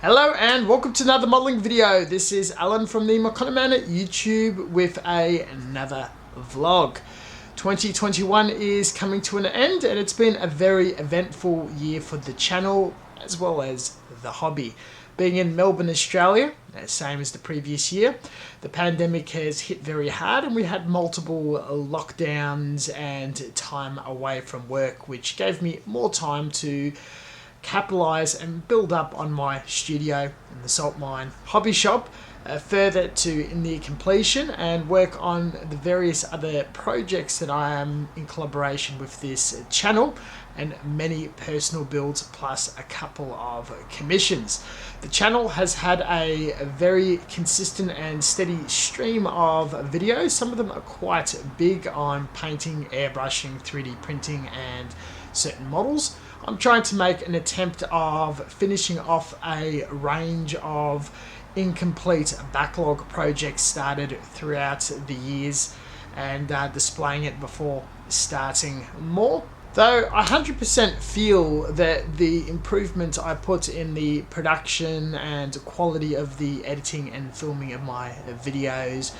Hello and welcome to another modelling video. This is Alan from the Mokanaman at YouTube with another vlog. 2021 is coming to an end and it's been a very eventful year for the channel as well as the hobby. Being in Melbourne, Australia, same as the previous year, the pandemic has hit very hard and we had multiple lockdowns and time away from work, which gave me more time to capitalize and build up on my studio in the salt mine hobby shop further to near completion and work on the various other projects that I am in collaboration with this channel and many personal builds plus a couple of commissions. The channel has had a very consistent and steady stream of videos. Some of them are quite big on painting, airbrushing, 3D printing and certain models. I'm trying to make an attempt of finishing off a range of incomplete backlog projects started throughout the years and displaying it before starting more. Though I 100% feel that the improvement I put in the production and quality of the editing and filming of my videos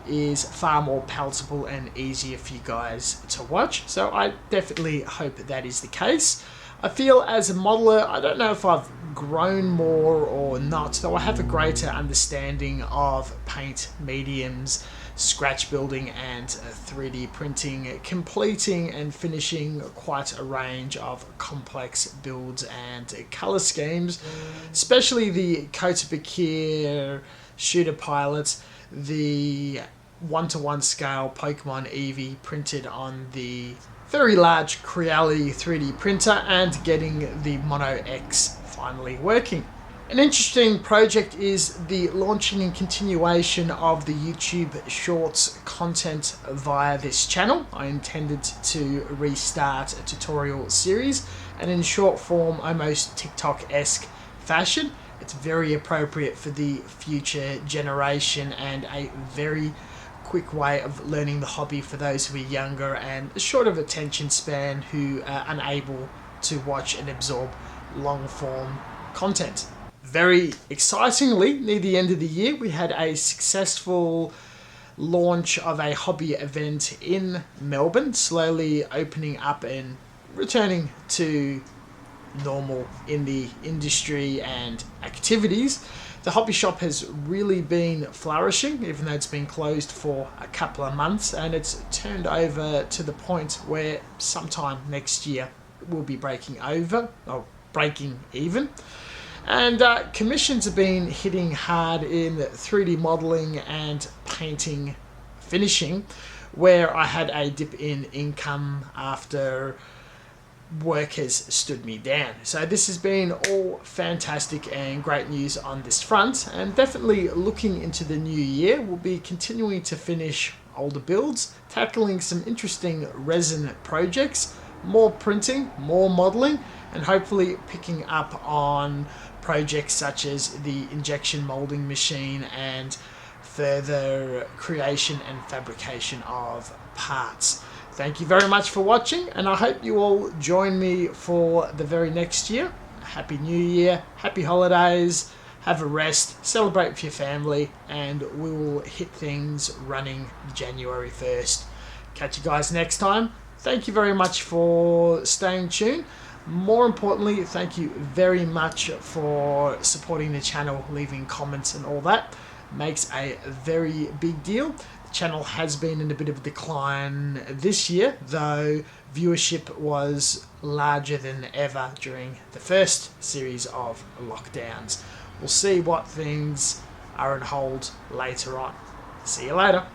is far more palatable and easier for you guys to watch. So I definitely hope that is the case. I feel as a modeler, I don't know if I've grown more or not, though I have a greater understanding of paint mediums, scratch building and 3D printing, completing and finishing quite a range of complex builds and color schemes, especially the Kotobakir shooter pilots, the 1:1 scale Pokemon Eevee printed on the very large Creality 3D printer and getting the Mono X finally working. An interesting project is the launching and continuation of the YouTube Shorts content via this channel. I intended to restart a tutorial series and in short form, almost TikTok-esque fashion. It's very appropriate for the future generation and a very quick way of learning the hobby for those who are younger and short of attention span who are unable to watch and absorb long form content. Very excitingly, near the end of the year, we had a successful launch of a hobby event in Melbourne, slowly opening up and returning to normal in the industry and activities. The hobby shop has really been flourishing, even though it's been closed for a couple of months, and it's turned over to the point where sometime next year we'll be breaking even. And commissions have been hitting hard in 3D modeling and painting finishing, where I had a dip in income after work has stood me down. So this has been all fantastic and great news on this front, and definitely looking into the new year, we'll be continuing to finish older builds, tackling some interesting resin projects, more printing, more modeling, and hopefully picking up on projects such as the injection molding machine and further creation and fabrication of parts. Thank you very much for watching, and I hope you all join me for the very next year. Happy New Year, happy holidays, have a rest, celebrate with your family, and we will hit things running January 1st. Catch you guys next time. Thank you very much for staying tuned. More importantly, thank you very much for supporting the channel, leaving comments and all that. Makes a very big deal. Channel has been in a bit of a decline this year, though viewership was larger than ever during the first series of lockdowns. We'll see what things are on hold later on. See you later.